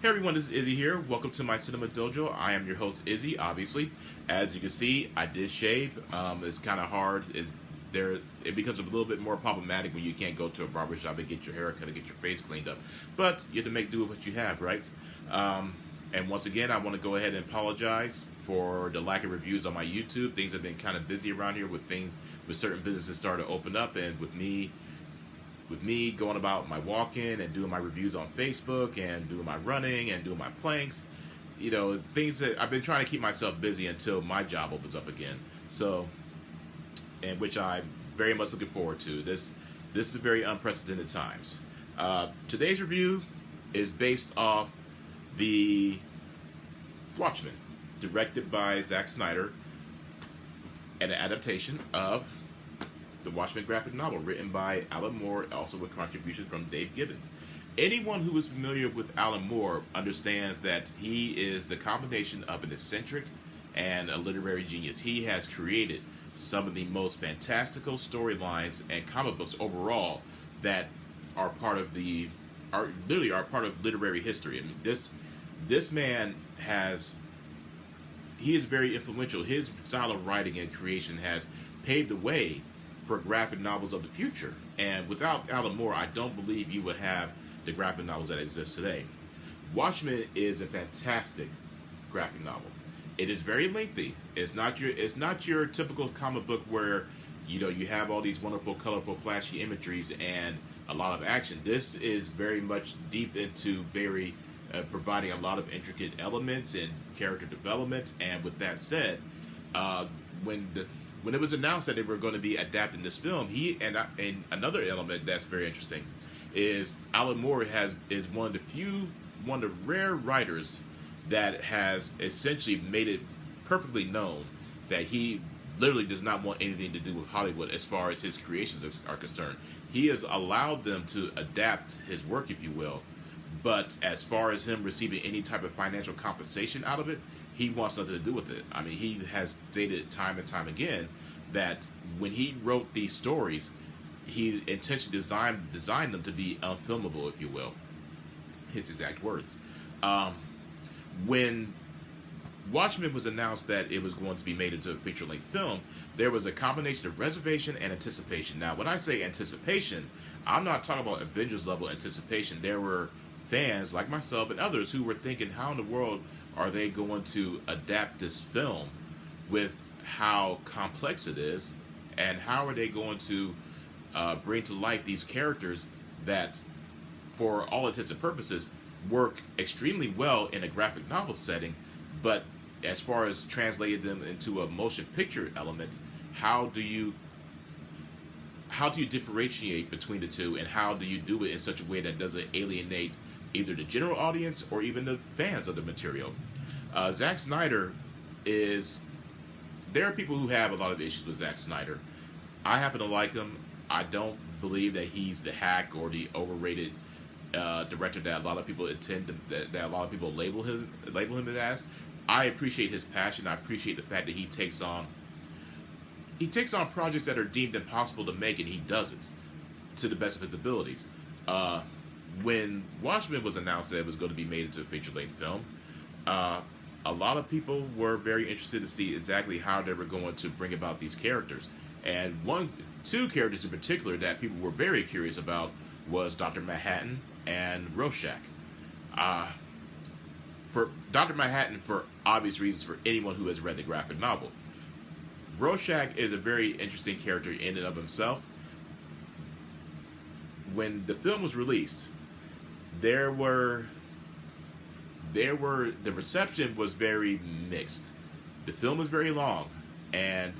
Hey everyone, this is Izzy here. Welcome to my Cinema Dojo. I am your host, Izzy, obviously. As you can see, I did shave. It's kind of hard. It becomes a little bit more problematic when you can't go to a barbershop and get your hair cut and get your face cleaned up. But you have to make do with what you have, right? And once again, I want to go ahead and apologize for the lack of reviews on my YouTube. Things have been kind of busy around here with certain businesses starting to open up, and with me going about my walking and doing my reviews on Facebook and doing my running and doing my planks, things that I've been trying to keep myself busy until my job opens up again. So, and which I'm very much looking forward to. This is very unprecedented times. Today's review is based off the Watchmen, directed by Zack Snyder, and an adaptation of the Watchmen graphic novel written by Alan Moore, also with contributions from Dave Gibbons. Anyone who is familiar with Alan Moore understands that he is the combination of an eccentric and a literary genius. He has created some of the most fantastical storylines and comic books overall that are part of literary history. I mean, this man he is very influential. His style of writing and creation has paved the way for graphic novels of the future. And without Alan Moore, I don't believe you would have the graphic novels that exist today. Watchmen is a fantastic graphic novel. It is very lengthy. It's not your typical comic book where you have all these wonderful, colorful, flashy imageries and a lot of action. This is very much deep into providing a lot of intricate elements and character development. And with that said, when it was announced that they were going to be adapting this film, and another element that's very interesting is Alan Moore is one of the rare writers that has essentially made it perfectly known that he literally does not want anything to do with Hollywood as far as his creations are concerned. He has allowed them to adapt his work, if you will, but as far as him receiving any type of financial compensation out of it, he wants nothing to do with it. I mean, he has stated time and time again that when he wrote these stories, he intentionally designed them to be unfilmable, if you will. His exact words. When Watchmen was announced that it was going to be made into a feature-length film, there was a combination of reservation and anticipation. Now, when I say anticipation, I'm not talking about Avengers-level anticipation. There were fans like myself and others who were thinking, how in the world are they going to adapt this film with how complex it is, and how are they going to bring to life these characters that, for all intents and purposes, work extremely well in a graphic novel setting, but as far as translating them into a motion picture element, how do you differentiate between the two, and how do you do it in such a way that doesn't alienate either the general audience or even the fans of the material? Zack Snyder there are people who have a lot of issues with Zack Snyder. I happen to like him. I don't believe that he's the hack or the overrated director that a lot of people that a lot of people label him as. I appreciate his passion. I appreciate the fact that he takes on projects that are deemed impossible to make, and he does it to the best of his abilities. When Watchmen was announced that it was going to be made into a feature-length film, a lot of people were very interested to see exactly how they were going to bring about these characters. And two characters in particular that people were very curious about was Dr. Manhattan and Rorschach. For Dr. Manhattan, for obvious reasons, for anyone who has read the graphic novel. Rorschach is a very interesting character in and of himself. When the film was released, the reception was very mixed. The film is very long, and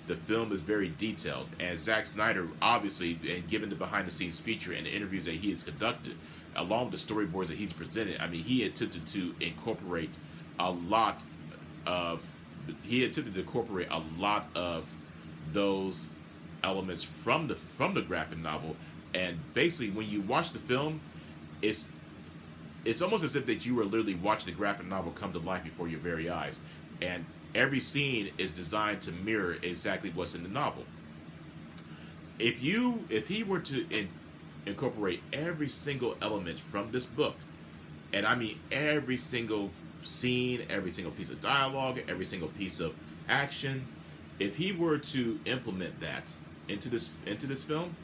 the film is very detailed. And Zack Snyder, obviously, and given the behind-the-scenes feature and the interviews that he has conducted, along with the storyboards that he's presented, I mean, he attempted to incorporate a lot of those elements from the graphic novel. And basically, when you watch the film, it's almost as if that you were literally watching the graphic novel come to life before your very eyes. And every scene is designed to mirror exactly what's in the novel. If he were to incorporate every single element from this book And I mean every single scene, every single piece of dialogue, every single piece of action. If he were to implement that into this film,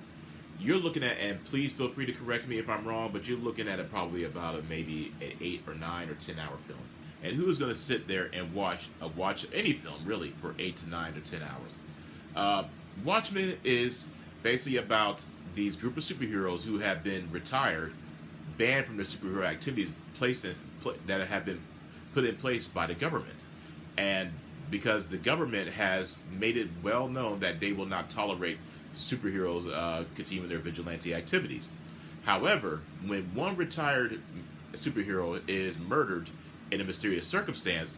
you're looking at, and please feel free to correct me if I'm wrong, but you're looking at it probably about maybe an 8 or 9 or 10 hour film. And who is going to sit there and watch any film really for 8 to 9 or 10 hours? Watchmen is basically about these group of superheroes who have been retired, banned from their superhero activities, that have been put in place by the government, and because the government has made it well known that they will not tolerate superheroes continuing their vigilante activities. However, when one retired superhero is murdered in a mysterious circumstance,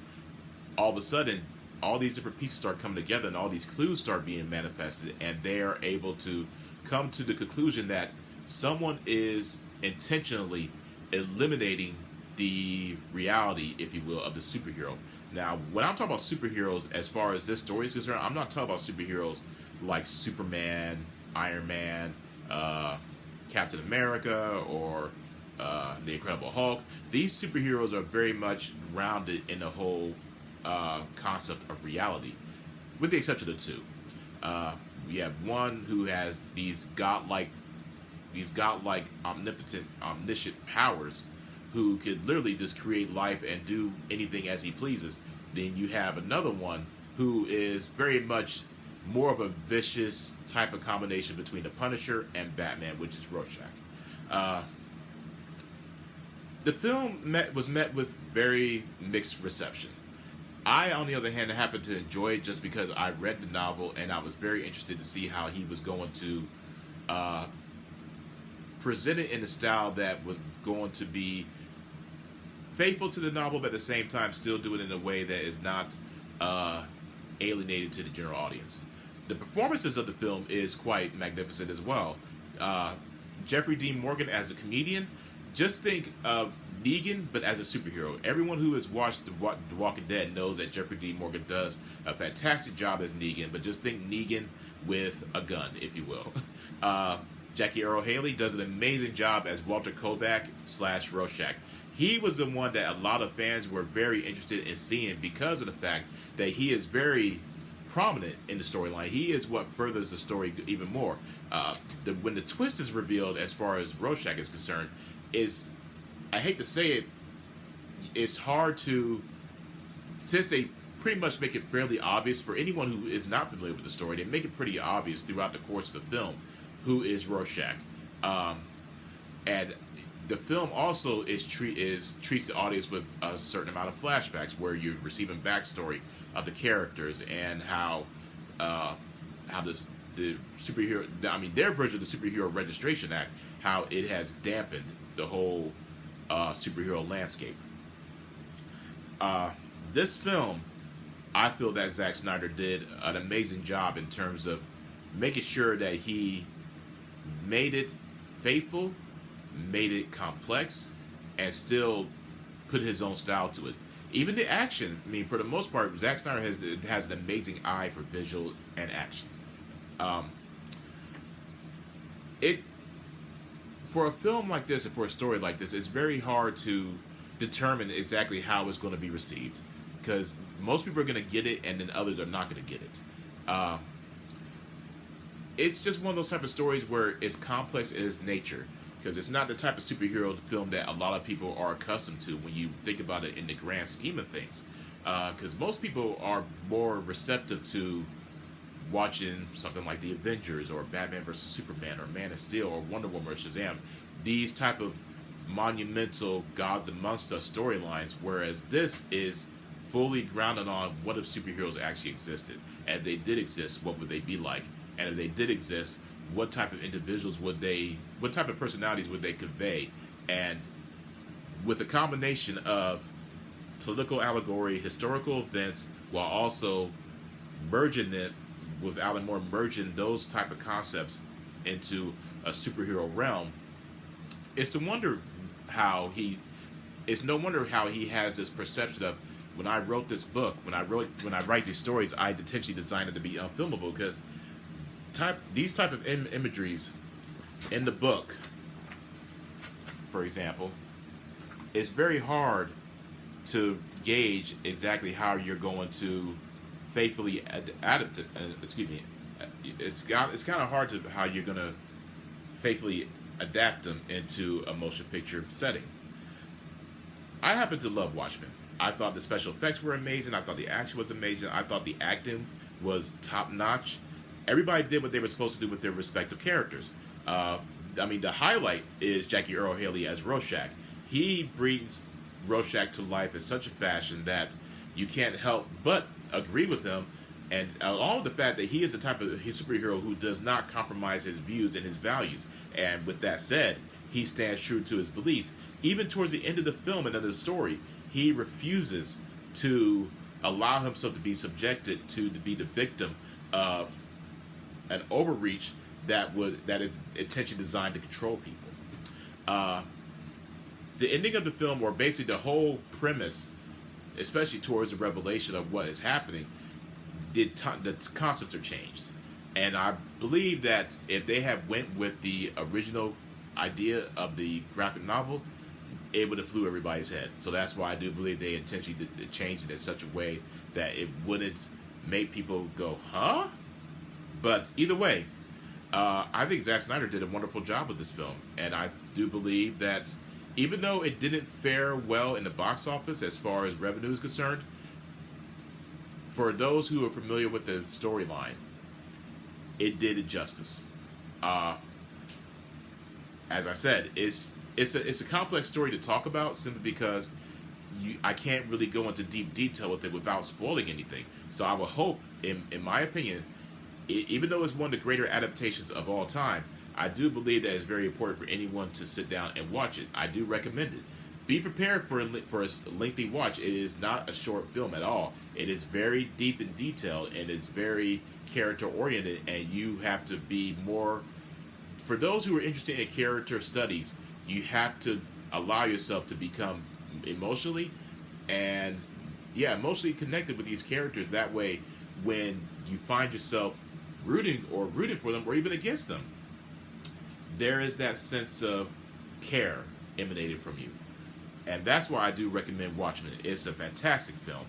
all of a sudden, all these different pieces start coming together and all these clues start being manifested, and they are able to come to the conclusion that someone is intentionally eliminating the reality, if you will, of the superhero. Now, when I'm talking about superheroes, as far as this story is concerned, I'm not talking about superheroes like Superman, Iron Man, Captain America, or the Incredible Hulk. These superheroes are very much grounded in the whole concept of reality, with the exception of two. We have one who has these godlike, omnipotent, omniscient powers, who could literally just create life and do anything as he pleases. Then you have another one who is very much more of a vicious type of combination between the Punisher and Batman, which is Rorschach. The film was met with very mixed reception. I, on the other hand, happened to enjoy it just because I read the novel and I was very interested to see how he was going to present it in a style that was going to be faithful to the novel, but at the same time still do it in a way that is not alienated to the general audience. The performances of the film is quite magnificent as well. Jeffrey Dean Morgan as a comedian, just think of Negan, but as a superhero. Everyone who has watched The Walking Dead knows that Jeffrey Dean Morgan does a fantastic job as Negan, but just think Negan with a gun, if you will. Jackie Earle Haley does an amazing job as Walter Kovac / Rorschach. He was the one that a lot of fans were very interested in seeing because of the fact that he is very prominent in the storyline. He is what furthers the story even more. When the twist is revealed as far as Rorschach is concerned, I hate to say it, it's hard to, since they pretty much make it fairly obvious for anyone who is not familiar with the story, they make it pretty obvious throughout the course of the film who is Rorschach. And the film also treats the audience with a certain amount of flashbacks where you're receiving backstory of the characters and how the superhero, their version of the Superhero Registration Act, how it has dampened the whole superhero landscape. This film, I feel that Zack Snyder did an amazing job in terms of making sure that he made it faithful, made it complex, and still put his own style to it. Even the action, for the most part, Zack Snyder has an amazing eye for visual and actions. For a film like this and for a story like this, it's very hard to determine exactly how it's going to be received, because most people are going to get it and then others are not going to get it. It's just one of those type of stories where it's complex in its nature, because it's not the type of superhero film that a lot of people are accustomed to when you think about it in the grand scheme of things. Because most people are more receptive to watching something like The Avengers or Batman vs. Superman or Man of Steel or Wonder Woman or Shazam. These type of monumental gods amongst us storylines, whereas this is fully grounded on what if superheroes actually existed. And if they did exist, what would they be like? And if they did exist, what type of individuals what type of personalities would they convey? And with a combination of political allegory, historical events, while also merging those type of concepts into a superhero realm, it's no wonder how he has this perception of, when I wrote this book, when I write these stories, I intentionally designed it to be unfilmable, because these type of imageries in the book, for example, it's very hard to gauge exactly how you're going to faithfully adapt it. Excuse me. It's kind of hard to how you're going to faithfully adapt them into a motion picture setting. I happen to love Watchmen. I thought the special effects were amazing. I thought the action was amazing. I thought the acting was top notch. Everybody did what they were supposed to do with their respective characters. I mean, the highlight is Jackie Earl Haley as Rorschach. He brings Rorschach to life in such a fashion that you can't help but agree with him. And along with the fact that he is the type of superhero who does not compromise his views and his values. And with that said, he stands true to his belief. Even towards the end of the film and of the story, he refuses to allow himself to be subjected to be the victim of an overreach that is intentionally designed to control people. The ending of the film, or basically the whole premise, especially towards the revelation of what is happening, the concepts are changed. And I believe that if they had went with the original idea of the graphic novel, it would have flew everybody's head. So that's why I do believe they intentionally changed it in such a way that it wouldn't make people go, huh? But either way, I think Zack Snyder did a wonderful job with this film. And I do believe that even though it didn't fare well in the box office as far as revenue is concerned, for those who are familiar with the storyline, it did it justice. As I said, it's a complex story to talk about simply because I can't really go into deep detail with it without spoiling anything. So I would hope, in my opinion, even though it's one of the greater adaptations of all time, I do believe that it's very important for anyone to sit down and watch it. I do recommend it. Be prepared for a lengthy watch. It is not a short film at all. It is very deep in detail and it's very character oriented, and you have to be more. For those who are interested in character studies, you have to allow yourself to become emotionally emotionally connected with these characters. That way, when you find yourself rooting for them or even against them, there is that sense of care emanated from you. And that's why I do recommend Watchmen. It's a fantastic film.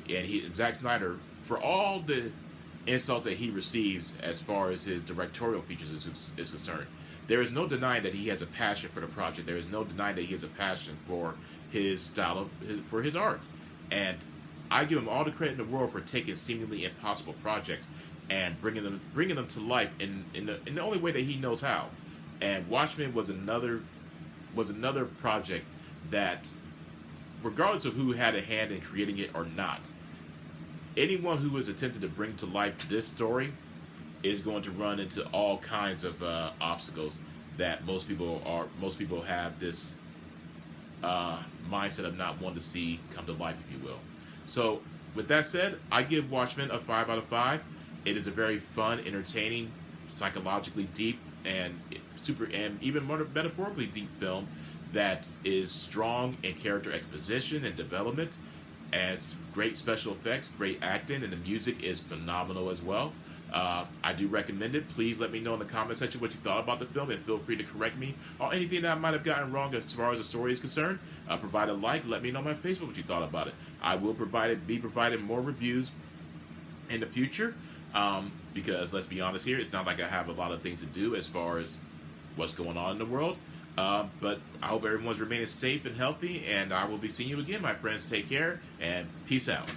And Zack Snyder, for all the insults that he receives as far as his directorial features is concerned, there is no denying that he has a passion for the project. There is no denying that he has a passion for his style for his art. And I give him all the credit in the world for taking seemingly impossible projects and bringing them to life in the only way that he knows how. And Watchmen was another project that, regardless of who had a hand in creating it or not, anyone who has attempted to bring to life this story is going to run into all kinds of obstacles that most people have this mindset of not wanting to see come to life, if you will. So, with that said, I give Watchmen a 5 out of 5. It is a very fun, entertaining, psychologically deep, and even more metaphorically deep film that is strong in character exposition and development, and great special effects, great acting, and the music is phenomenal as well. I do recommend it. Please let me know in the comment section what you thought about the film, and feel free to correct me or anything that I might have gotten wrong as far as the story is concerned. Provide a like. Let me know on my Facebook what you thought about it. I will be providing more reviews in the future, because let's be honest here, it's not like I have a lot of things to do as far as what's going on in the world. But I hope everyone's remaining safe and healthy, and I will be seeing you again, my friends. Take care, and peace out.